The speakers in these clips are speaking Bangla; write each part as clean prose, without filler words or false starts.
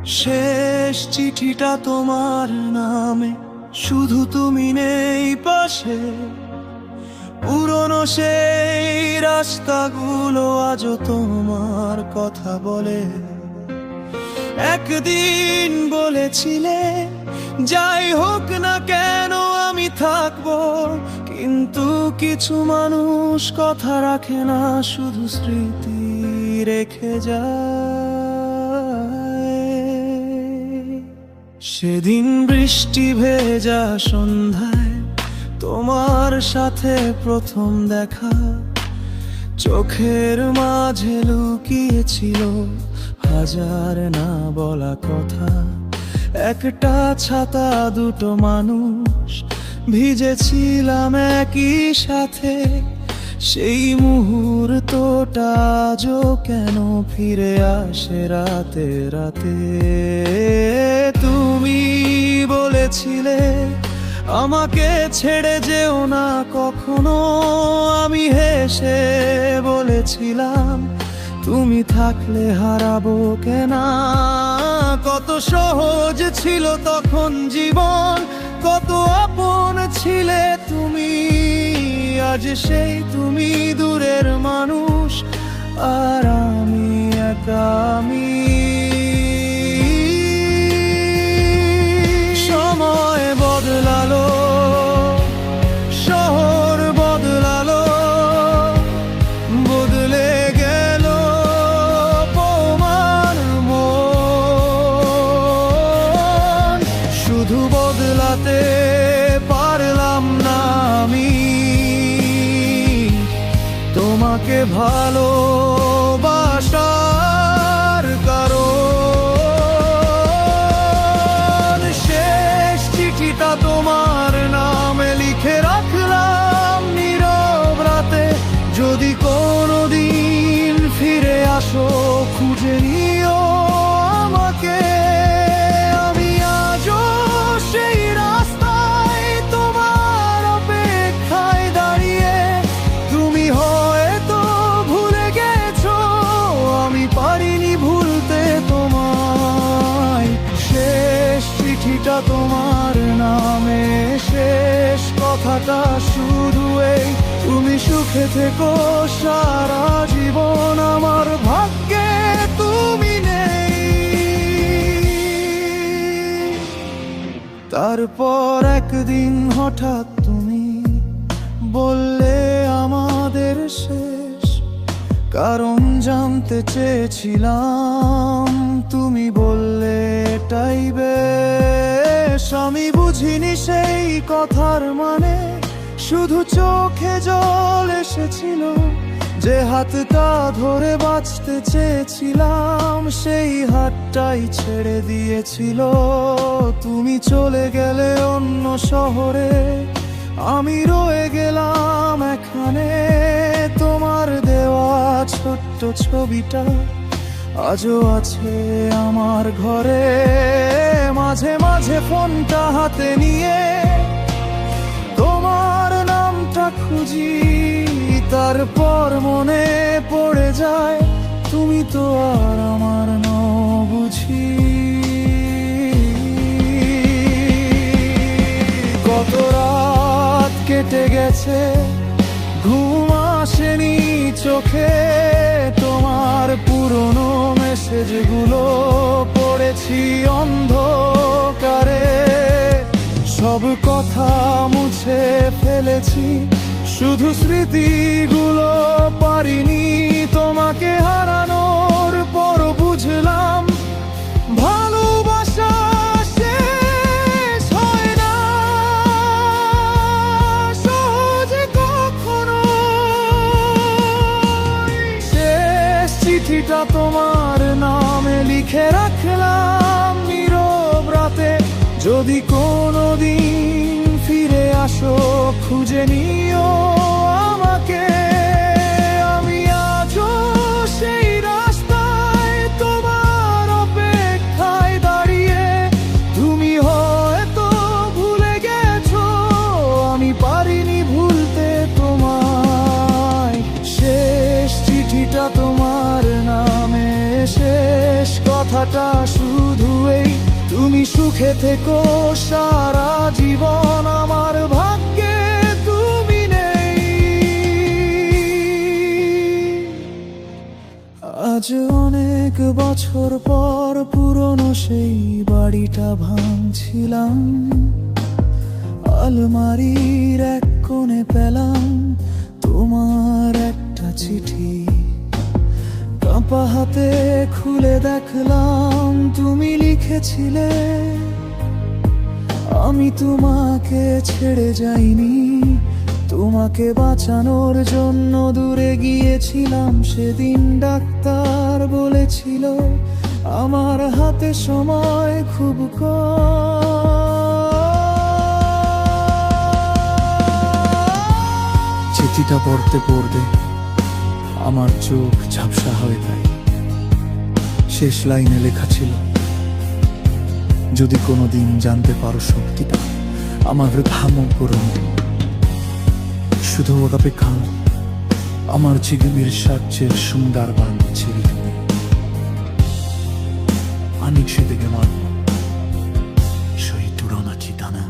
শেষ চিঠিটা তোমার নামে, শুধু তুমি নেই পাশে। পুরনো সেই রাস্তাগুলো আজও তোমার কথা বলে। একদিন বলেছিলে যাই হোক না কেন আমি থাকবো, কিন্তু কিছু মানুষ কথা রাখে না, শুধু স্মৃতি রেখে যায়। সেদিন বৃষ্টি ভেজা সন্ধ্যায় তোমার সাথে প্রথম দেখা, চোখের মাঝে লুকিয়েছিল হাজার না বলা কথা। একটা ছাতা দুটো মানুষ ভিজেছিলাম একই সাথে, সেই মুহূর্তটা আজও কেন ফিরে আসে রাতে রাতে। তুমি বলেছিলে আমাকে ছেড়ে যেও না কখনো, আমি হেসে বলেছিলাম তুমি থাকলে হারাবো কেনা। কত সহজ ছিল তখন জীবন, কত আপন ছিলে তুমি। আজ সেই তুমি দূরের মানুষ, আর আমি একা আমি। সময় বদলালো, শহর বদলালো, বদলে গেল তোমার মন। শুধু বদলাতে পারলাম না আমি তোমাকে ভালোবাসার কারণ। শেষ চিঠিটা তোমার নামে লিখে রাখলাম নীরব রাতে, যদি কোনোদিন ফিরে আসো খুঁজে নিও আমাকে। আমি আজও সেই রাস্তায় তোমার অপেক্ষায় দাঁড়িয়ে, তুমি হয়তো ভুলে গেছো, আমি পারিনি ভুলতে তোমায়। শেষ চিঠিটা তোমার নামে, শেষ কথাটা শুধু এই, তুমি সুখে থেকো সারা জীবন, আমার ভাগ্যে তুমি নেই। তারপর একদিন হঠাৎ তুমি বললে আমাদের শেষ, কারণ জানতে চেয়েছিলাম, তুমি বললে এটাই বেশ। আমি বুঝিনি সেই কথার মানে, শুধু চোখে জল এসেছিল। যে হাতটা ধরে বাঁচতে চেয়েছিলাম, সেই হাতটাই ছেড়ে দিয়েছিল। তুমি চলে গেলে অন্য শহরে, আমি রয়ে গেলাম এখানে। তোমার দেওয়া ছোট্ট ছবিটা আজও আছে আমার ঘরে। মাঝে মাঝে ফোনটা হাতে নিয়ে তোমার নামটা খুঁজি, তারপর মনে পড়ে যায় তুমি তো আর আমার নও বুঝি। কত রাত কেটে গেছে, ঘুম আসেনি চোখে, তোমার পুরনো মেসেজগুলো পড়েছি অন্ধকারে। সব কথা মুছে ফেলেছি, শুধু স্মৃতিগুলো পারিনি তোমাকে হারানোর পর বুঝলাম, ভালোবাসা শেষ হয় না সহজে কখনো। শেষ চিঠিটা তোমার নামে লিখে রাখলাম নীরব রাতে, যদি কোনোদিন ফিরে আসো খুঁজে নিও আমাকে। আমি আজও সেই রাস্তায় তোমার অপেক্ষায় দাঁড়িয়ে, তুমি হয়তো ভুলে গেছো, আমি পারিনি ভুলতে তোমায়। শেষ চিঠিটা তোমার নামে, শেষ কথা আশাটা শুধু এই, তুমি সুখে থেকো সারা জীবন, আমার ভাগ্যে তুমি নেই। আজ অনেক বছর পর পুরনো সেই বাড়িটা ভাঙছিলাম, আলমারির এক কোণে পেলাম তোমার একটা চিঠি। কাঁপা হাতে খুলে দেখলাম তুমি লিখেছিলে, আমি তোমাকে ছেড়ে যাইনি, তোমাকে বাঁচানোর জন্য দূরে গিয়েছিলাম। সেদিন ডাক্তার বলেছিল আমার হাতে সময় খুব কম। চিঠিটা পড়তে পড়তে আমার চোখ ঝাপসা হয়ে যায়। শেষ লাইনে লেখা ছিল, যদি কোনোদিন জানতে পারো সত্যিটা, আমার থামো করো, শুধু অপেক্ষা, আমার জীবনের সবচেয়ে সুন্দর বান্ধব ছিল তুমি। অনেক সেদিকে মানব সেই তুলনা ঠিকানা,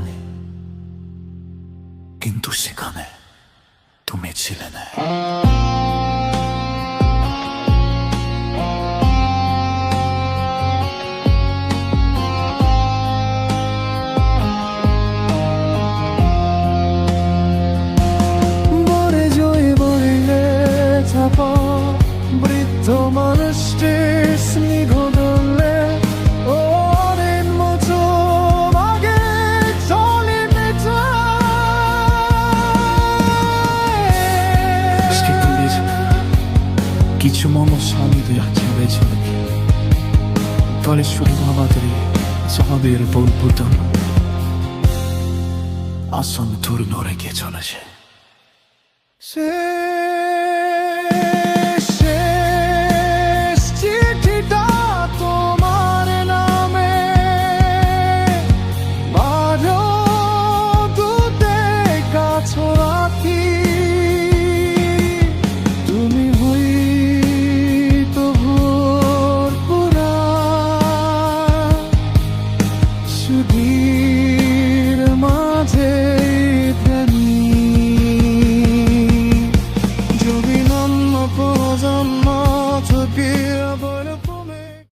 কিন্তু সেখানে তুমি ছিলে না। বৃদ্ধ মানুষটির স্নিগ্ধ দোলে অনেক বছর আগে চলে কিছু মানুষ আমাদের ছেড়েছিল, ফলে শুধু আমাদের বলবুত আসন ধরে নড়ে গিয়ে চলেছে।